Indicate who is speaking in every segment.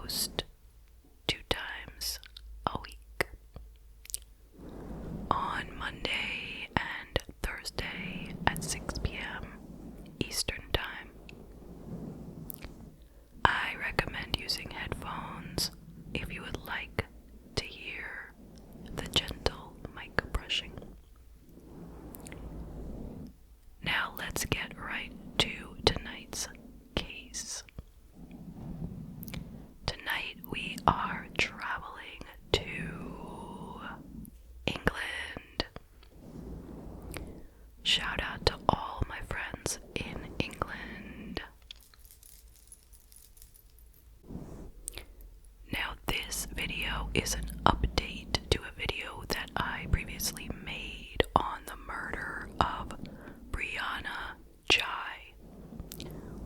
Speaker 1: post 2 times a week. On Monday and Thursday at 6 p.m. Eastern Time. I recommend using headphones if you would like to hear the gentle mic brushing. Now let's get right to tonight's case. Tonight we are traveling to England. Shout out to all my friends in England. Now this video is an update to a video that I previously made on the murder of Brianna Ghey,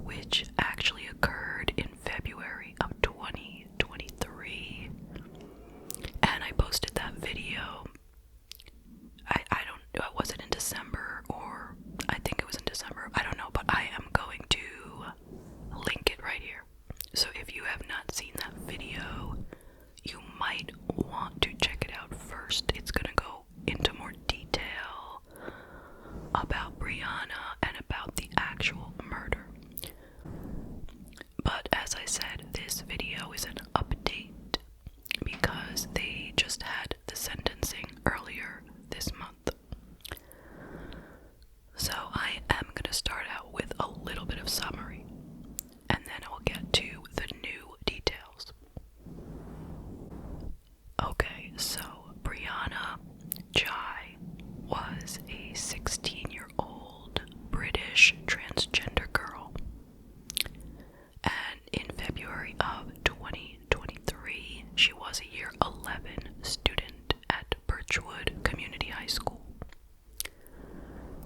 Speaker 1: which actually occurred in February of 2023. And I posted that video, I don't know, was it in December, or I think it was in December, I don't know, but I am going to link it right here. So if you have not seen that video, you might want to check it out first. It's gonna go into more detail about Brianna and about the actual murder. But as I said, this video is an update because they just had the sentencing earlier this month. So I am going to start out with a little bit of summary, and then I'll get to the new details. Okay, so Brianna Ghey was a 16-year-old British transgender girl. And in February of 2023, she was a year 11 student at Birchwood Community High School.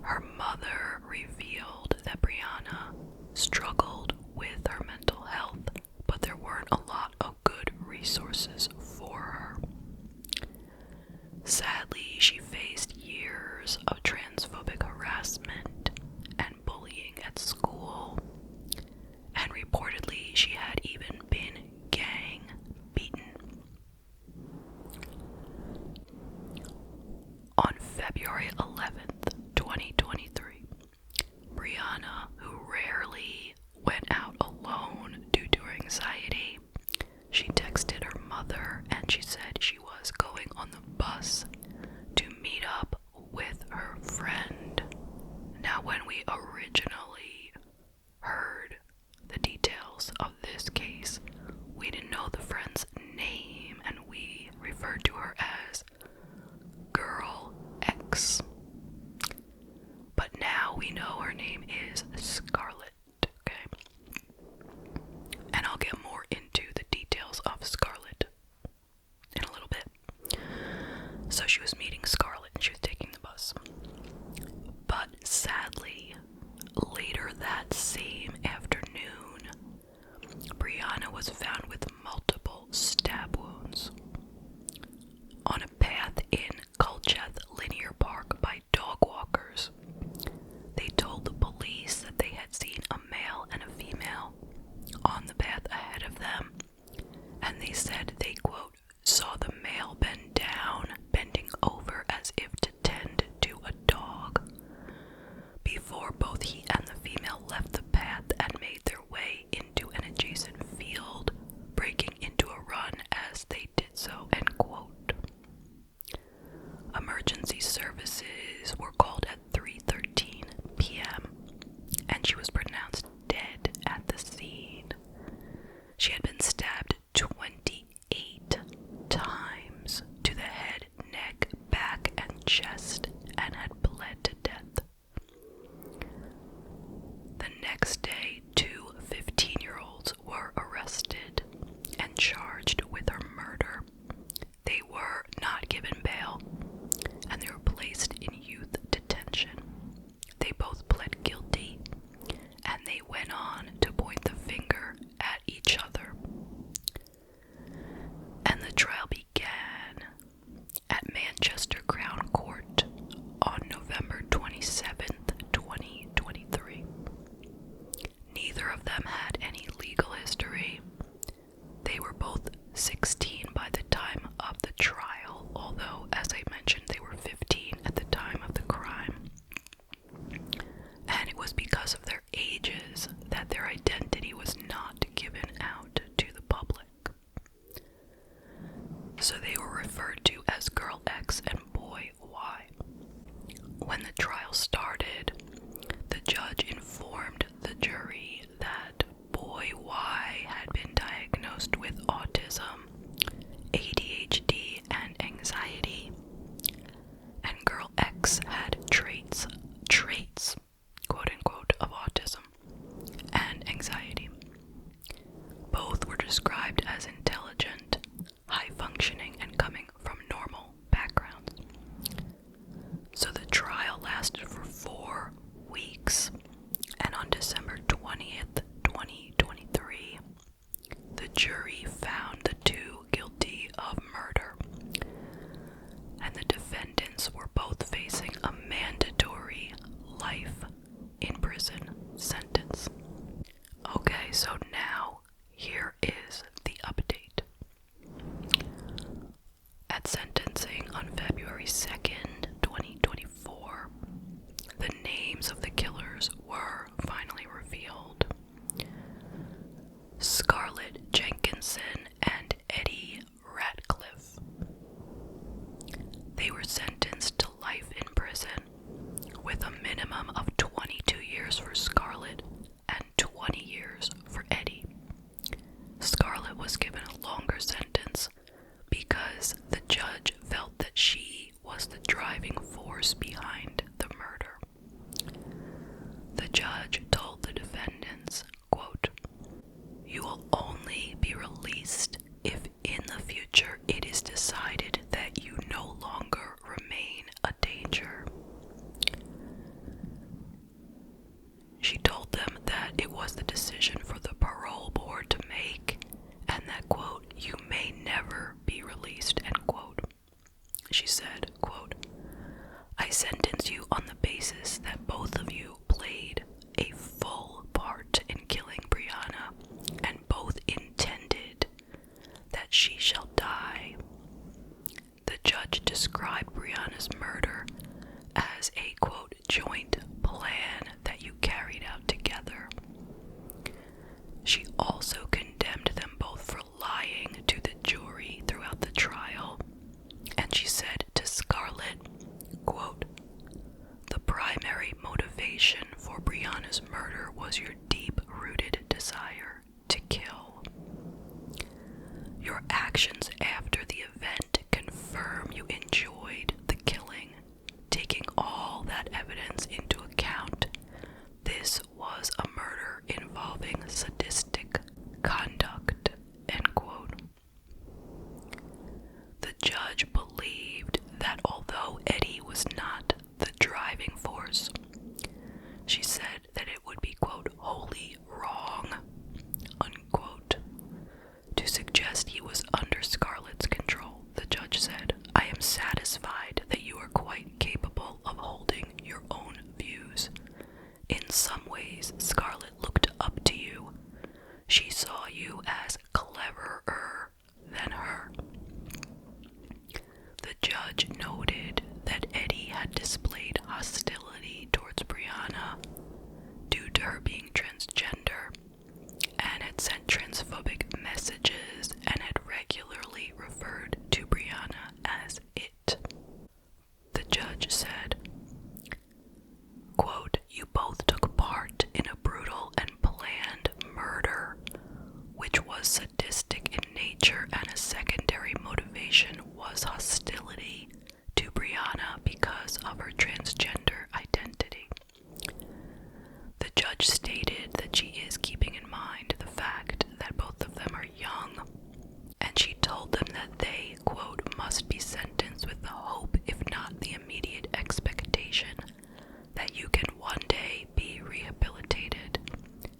Speaker 1: Her mother revealed that Brianna struggled with her mental health, but there weren't a lot of good resources for her. Sadly, she faced years of transphobic harassment and bullying at school, and reportedly she had even been gang beaten. On February 11th, 2023, Brianna, who rarely went out alone due to her anxiety, she texted her mother and she said she was going on the bus to meet up with her friend. Now, when we originally heard the details of this case, we didn't know the friend's name and we referred to her as Girl X. But now we know her name is Scarlett, okay? And I'll get more into the details of Scarlett in a little bit. So she was meeting Scarlett and she was taking the bus. But sadly, later that same afternoon, Brianna was found with multiple stab wounds on a path in Culcheth Linear Park by dog walkers. They told the police that they had seen a male and a female on the path ahead of them, and they said they, quote, saw the male bending over as if to tend to a dog, before both he and the female left the path and made their way into an adjacent field, breaking into a run as they did so, end quote. Emergency services were called at 3:13 p.m. and she was pronounced dead at the scene. She had been stabbed 28 times to the head, neck, back, and chest, and had bled to death. The next day, 2 15-year-olds were arrested and charged with her murder. They were not given bail, and they were placed in youth detention. They both pled guilty, and they went on to point the finger at each other. so they were referred to as Girl X and Boy Y. When the trial started, the judge informed the jury that Boy Y had been diagnosed with autism, ADHD, and anxiety, and Girl X had traits, quote-unquote, of autism and anxiety. Both were described as intelligent, high-functioning, and coming from normal backgrounds. So the trial lasted for 4 weeks, and on December 20th, 2023, the jury found the two guilty of murder, and the defendants were both facing a mandatory life in prison sentence. Okay, so now here is the update. At sentencing on February 2nd, 2024, the names of the killers were finally revealed. Scarlett Jenkinson and Eddie Ratcliffe. They were sentenced to life in prison, with a minimum of 22 years for Scarlett and 20 years for Eddie. Scarlett was given a longer sentence because the judge felt that she was the driving force behind the murder. The judge told the defendants, quote, "You will only be released if in the future it is decided that you no longer remain a danger." She told them that it was the decision for the parole board to make, and that, quote, "you may never be released," end quote. She said, quote, "I sentence you on the basis that both of you played a full part in killing Brianna, and both intended that she shall die." The judge described Brianna's murder as a, quote, "joint plan that you carried out together." She also condemned them both for lying to the jury throughout the trial, and she said to Scarlett, quote, "The primary motivation for Brianna's murder was your deep-rooted desire to kill. Your actions after the event confirm you enjoyed the killing. Taking all that evidence into account, this was a murder involving sadistic conduct," end quote. The judge believed that although Eddie was not the driving force, she said that it would be, quote, "wholly wrong," unquote, to suggest he was under Scarlett's control. The judge said, "I am satisfied that you are quite capable of holding your own views. In some ways, Scarlett looked up to you. She saw you as cleverer than her." The judge noted that Eddie had displayed hostility towards Brianna due to her being transgender, and had sent transphobic messages and had regularly referred to Brianna as it. The judge said, quote, "You both took part in a brutal and planned murder, which was sadistic in nature, and a secondary motivation was hostility to Brianna because of her transgender identity." The judge stated that she is keeping in mind the fact that both of them are young, and she told them that they, quote, "must be sentenced with the hope, if not the immediate expectation, that you can one day be rehabilitated,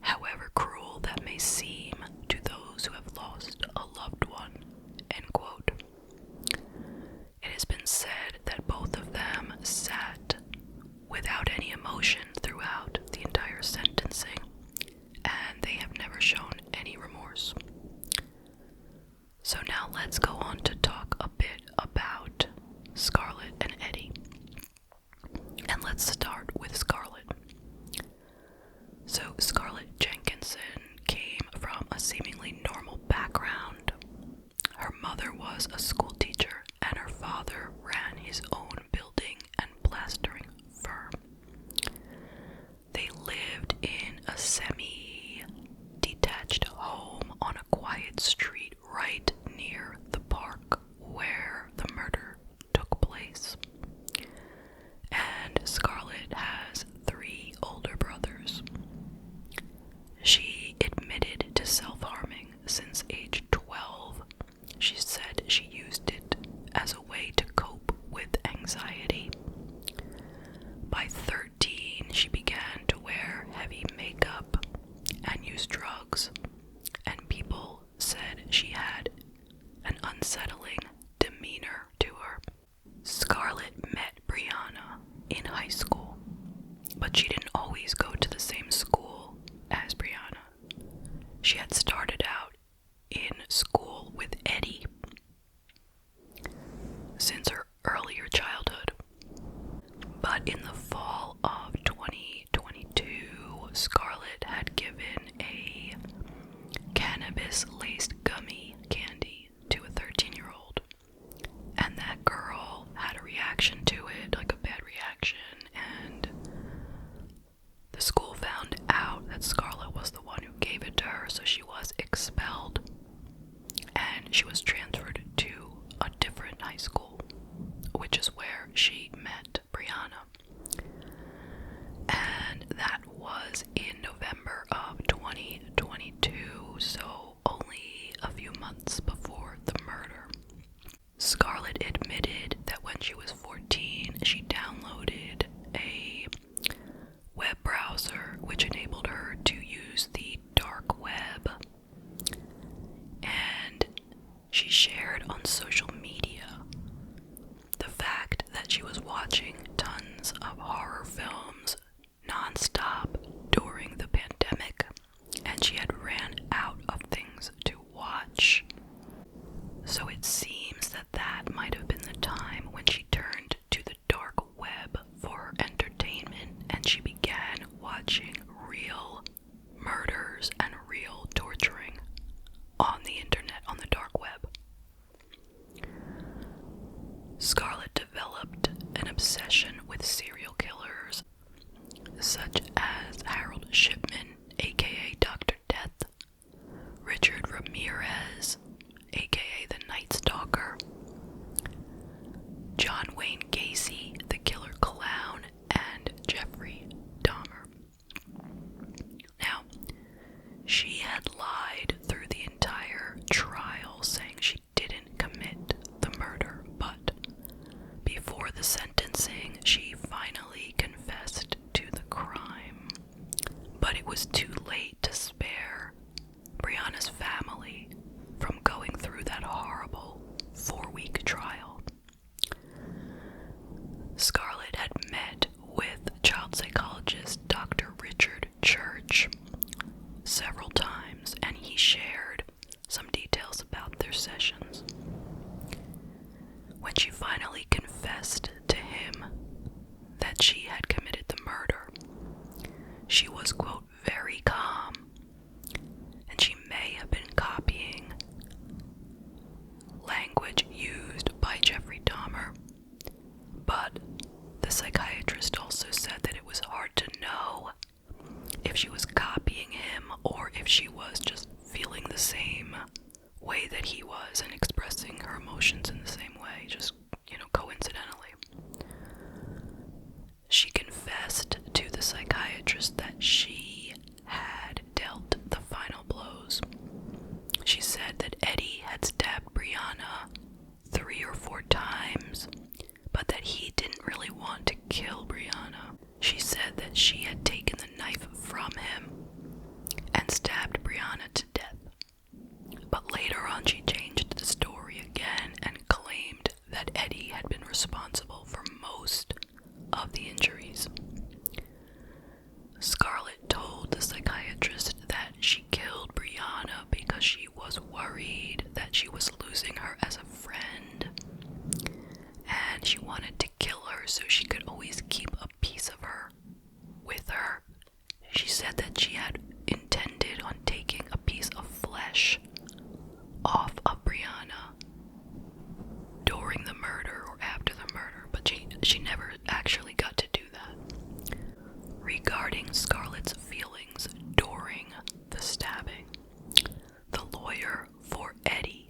Speaker 1: however cruel that may seem to those who have lost a loved one," end quote. It has been said that both of them sat without any emotion throughout the entire sentencing, and they have never shown any remorse. So now let's go on to talk a bit about Scarlett and Eddie. And let's start with Scarlett. So Scarlett Jenkinson came from a seemingly normal background. Her mother was a school school with Eddie since her earlier childhood. But in the fall of 2022, Scarlett had given a cannabis-laced gummy candy to a 13-year-old, and that girl had a reaction to it, like a bad reaction, and the school found out that Scarlett was the one who gave it to her, so she was expelled, and she was transferred to a different high school, which is where she met Brianna. And that was in November of 2022, so only a few months before the murder. Scarlett admitted that when she was 14, she downloaded a web browser which enabled her to use the dark web, and she shared on social media the fact that she was watching tons of horror films non-stop during the pandemic, and she had ran out of things to watch. So it seems that that might have been the time when she turned to the dark web for entertainment, and she began watching real murders and real torturing on the internet, on the dark web. Scarlett developed an obsession with serial killers, such as Harold Shipman, aka Dr. Death, Richard Ramirez, aka the Night Stalker, John Wayne Gacy, the Killer Clown, and Jeffrey Dahmer. Now, she had lied through the entire trial, saying she didn't commit the murder, but before the sentencing, she finally confessed to the crime. But it was too late to spare Brianna's family from going through that horrible 4-week trial. Scarlett had met with child psychologist Dr. Richard Church several times, and he shared some details about their sessions. When she finally confessed to him that she had committed the murder, she was, quote, very calm, and she may have been copying language used by Jeffrey Dahmer, but the psychiatrist also said that it was hard to know if she was copying him or if she was just feeling the same way that he was and expressing her emotions in the same way, just, coincidentally. She confessed to the psychiatrist that she had dealt the final blows. She said that Eddie had stabbed Brianna 3 or 4 times, but that he didn't really want to kill Brianna. She said that she had taken the knife from him and stabbed Brianna to death. But later on she changed the story again and claimed that Eddie had been responsible for most of the injuries. Scarlett told the psychiatrist that she killed Brianna because she was worried that she was losing her as a friend, and she wanted to kill her so she could always keep a piece of her with her. She said that she had intended on taking a piece of flesh off of Brianna during the murder or after the murder, but she never actually got to do that. Regarding Scarlett's feelings during the stabbing, the lawyer for Eddie,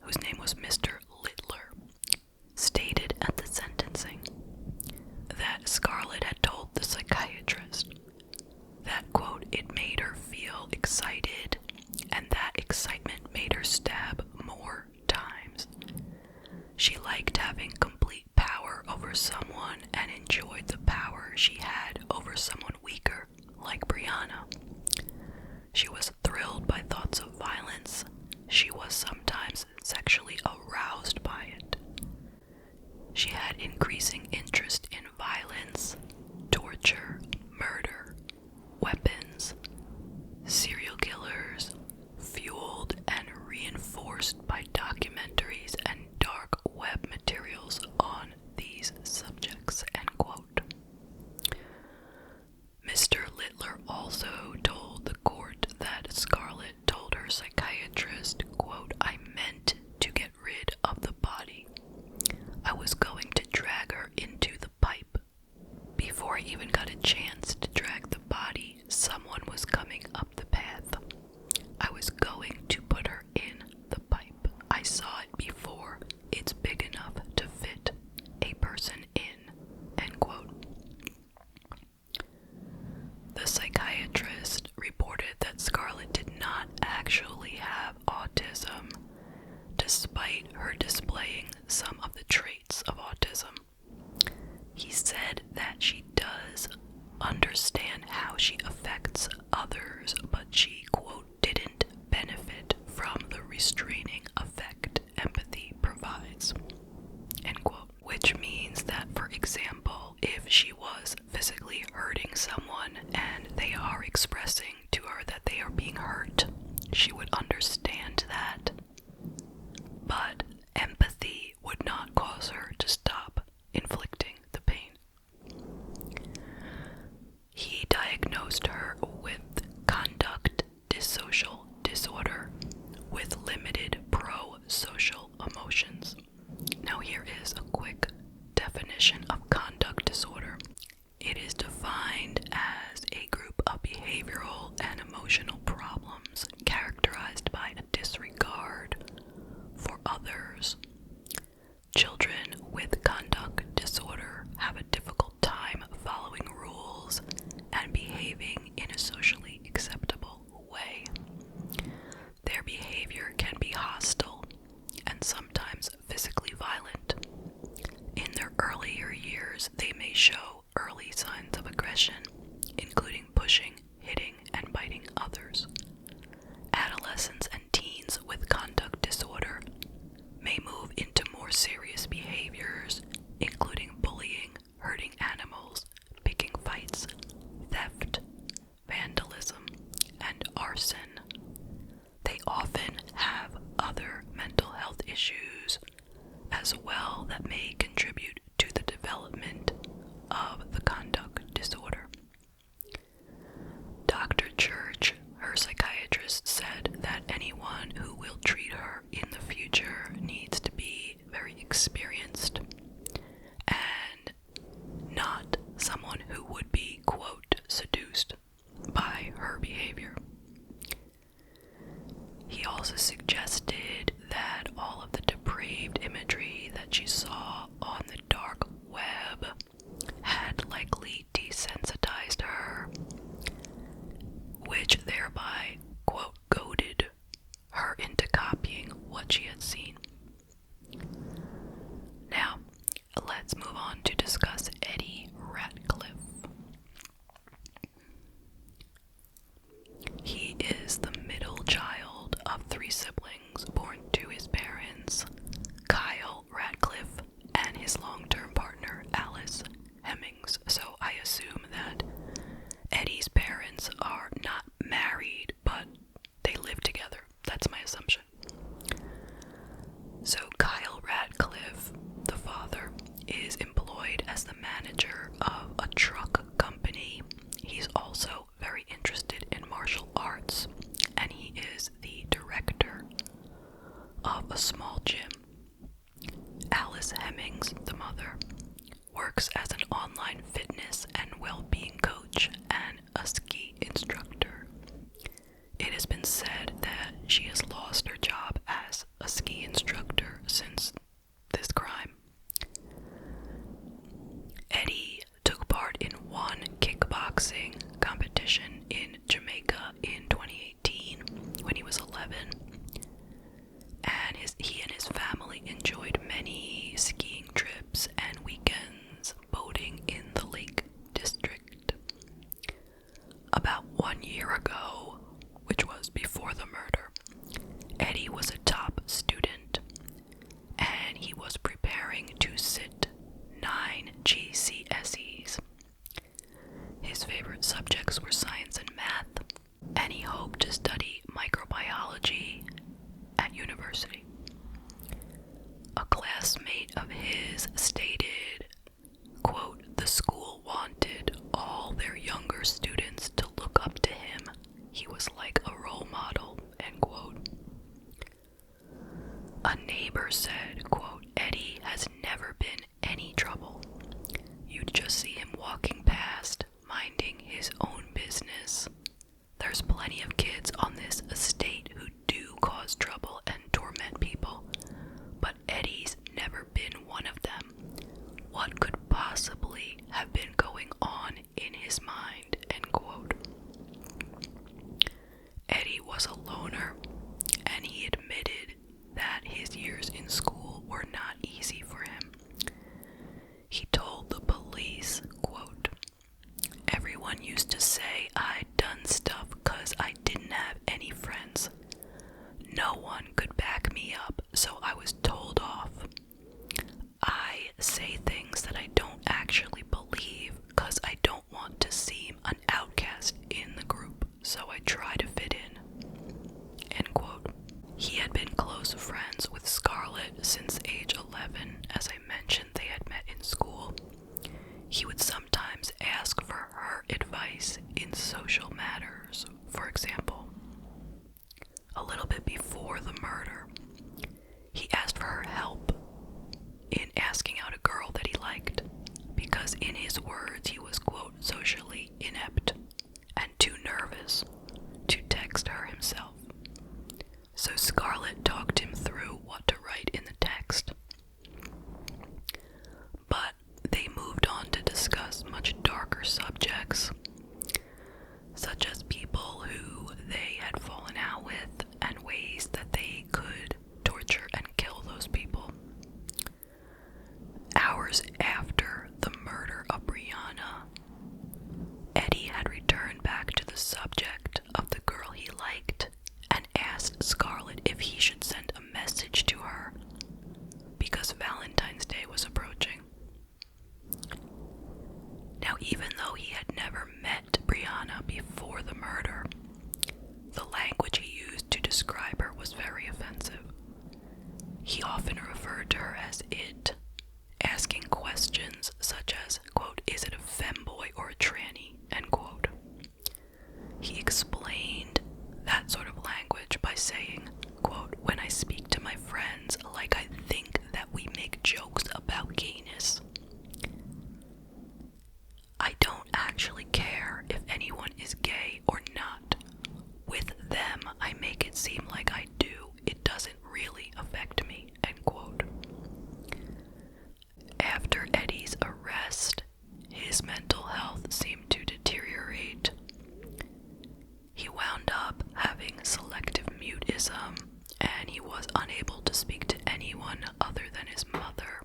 Speaker 1: whose name was Mr. Littler, stated at the sentencing that Scarlett had told the psychiatrist that, quote, it made her feel excited, and that excitement made her stab more times. She liked having complete power over someone and enjoyed the power she had over someone weaker, like Brianna. She was thrilled by thoughts of violence. She was sometimes sexually aroused by it. She had increasing interest in violence, torture, murder, weapons, serial killers, fueled and reinforced psychiatrist, quote, "I meant to get rid of the body. I was going to drag her into the pipe. Before I even got a chance to drag the body, someone was coming up the path. I was going to put her in the pipe. I saw it before. It's big enough to fit a person in," end quote. The psychiatrist reported that Scarlett did not actually have autism, despite her displaying some of the traits of autism. He said that she does understand how she affects others, but she, quote, "didn't benefit from the restraining effect empathy provides," end quote. Which means that, for example, if she was physically hurting someone and they are expressing to her that they are being hurt, she would understand that. But empathy would not cause her to stop inflicting the pain. He diagnosed her with conduct dissocial disorder with limited pro-social emotions. Now here is a quick definition of conduct disorder. It is defined as a group of behavioral and emotional problems characterized by a disregard for others. Children with conduct disorder have a difficult time following rules and behaving in a socially acceptable way. Their behavior can be hostile and sometimes physically violent. In their earlier years, they may show early signs of aggression, including pushing, hitting, and biting others. Adolescents and teens with conduct disorder may move into more serious behaviors, including bullying, hurting animals, picking fights, theft, vandalism, and arson. They often have other mental health issues as well that may contribute to the development of the conduct disorder. Dr. Church, her psychiatrist, said that anyone who will treat her in the future needs to be very experienced and not someone who would be, quote, "seduced" by her behavior. He also suggested that all of the depraved imagery that she saw on the dark web had likely desensitized her, which thereby, quote, "goaded" her into copying what she had seen. Now, let's move on to discuss Eddie Ratcliffe. He is the middle child of 3 siblings born to his parents, Kyle Ratcliffe, and his long-term partner, Alice Hemings. So I assume that Eddie's parents are not married, but they live together. That's my assumption. So Kyle Ratcliffe, the father, is employed as the manager of a truck company. He's also very interested in martial arts, and he is the director of a small gym. Alice Hemings, the mother, works as an online fitness and well-being coach and a ski instructor. It has been said that she has lost her job as a ski instructor since this crime. Eddie took part in one kickboxing competition in Jamaica in 2018 when he was 11, and he and his family enjoyed many skiing trips and weekends boating in the Lake District. About 1 year ago, which was before the murder, Eddie was a top student, and he was preparing to sit 9 GCSEs. His favorite subjects were science and math, and he hoped to study microbiology at university. A classmate of his stated, quote, "The school wanted all their younger students to look up to him. He was like a role model," end quote. A neighbor said, quote, Eddie has never been any trouble. You'd just see him walking past, minding his own business. There's plenty of kids on this estate who do cause trouble and torment people, but Eddie's never been one of them. What could possibly have been going on in his mind, end quote. Eddie was a loner, and he admitted that his years in school were not easy for him. He told the police, quote, everyone used to say I'd done stuff 'cause I didn't have any friends. No one could back me up, so I was told off. I say things that I don't actually believe 'cause I don't want to seem an outcast in the group, so I try to fit in, end quote. He had been close friends with Scarlett since age 11. As I mentioned, they had met in school. He would sometimes ask for her advice in social matters. For example, a little bit before the murder, he asked for her help in asking out a girl that he liked, because in his words, he was, quote, socially inept and too nervous to text her himself. So Scarlett talked him through what to write in the text. But they moved on to discuss much darker subjects, such as people who they had fallen out with and ways that they could torture and kill those people. Hours after the murder of Brianna, Eddie had returned back to the subject of the girl he liked and asked Scarlett if he should send a message to her because Valentine's Day was approaching. Now, even though he had never met Brianna before the murder, the language he used to describe her was very offensive. He often referred to her as it, asking questions such as, quote, is it a femboy or a tranny, end quote. He explained that sort of language by saying, quote, when I speak to my friends, like I think that we make jokes about gayness. I don't actually care if anyone is gay or not. With them, I make it seem like I do. It doesn't really affect me, end quote. After Eddie's arrest, his mental health seemed to deteriorate. He wound up having selective mutism, and he was unable to speak to anyone other than his mother.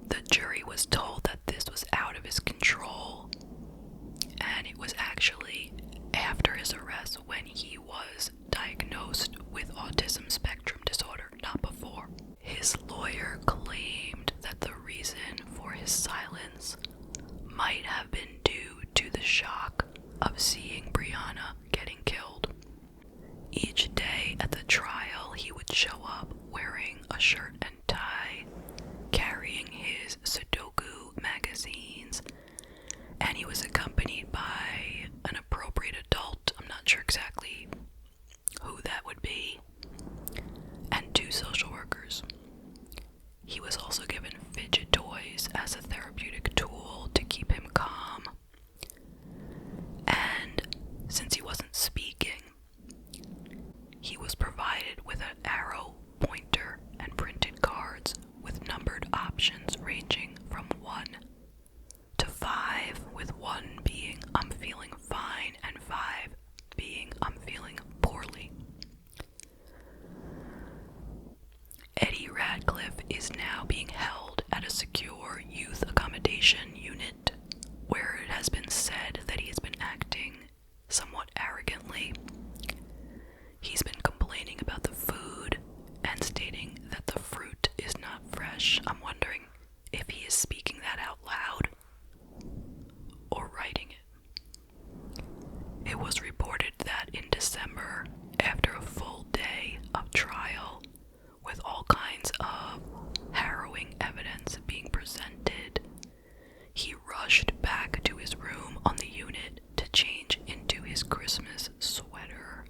Speaker 1: The jury was told that this was out of his control, and it was actually after his arrest when he was diagnosed with autism spectrum disorder, not before. His lawyer claimed that the reason for his silence might have been due to the shock of seeing Brianna getting killed. Each day at the trial, he would show up wearing a shirt and tie, carrying his Sudoku magazines, and he was accompanied by an appropriate adult, I'm not sure exactly who that would be, and 2 social workers. He was also given fidget toys as a therapeutic tool to keep him calm. And since he wasn't speaking, he was provided with an arrow pointer and printed cards with numbered options ranging from 1 to 5, with 1 being I'm feeling fine and 5 being I'm feeling poorly. Eddie Radcliffe is now being held at a secure youth accommodation unit where it has been said that he has been acting somewhat arrogantly. He's been complaining about the food and stating that the fruit is not fresh. I'm wondering if he is speaking that out loud or writing it. It was reported that in December, after a full day of trial, with all kinds of harrowing evidence being presented, he rushed back to his room on the unit to change into his Christmas sweater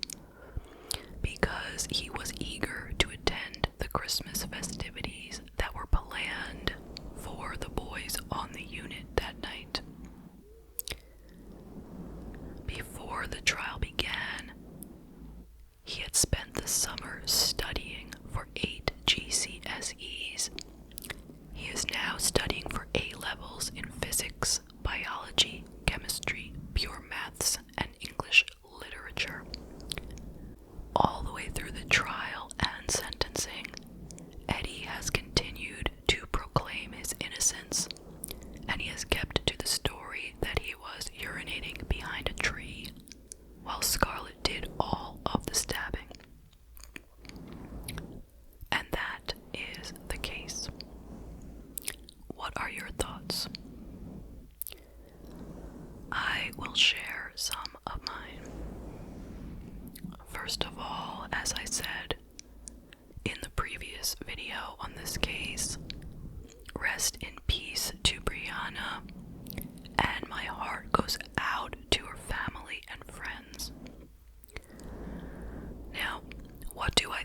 Speaker 1: because he was eager to attend the unit that night. Before the trial began, he had spent the summer studying for 8 GCSEs. He is now studying for A-levels in physics, biology, chemistry, pure maths, and English literature. All the way through the trial and sentencing, Eddie has continued to proclaim his innocence, and he has kept to the story that he was urinating behind a tree while Scarlett did all of the stabbing. And that is the case. What are your thoughts? I will share some of mine. First of all, as I said in the previous video on this case, rest in peace to Brianna, and my heart goes out to her family and friends. Now, what do I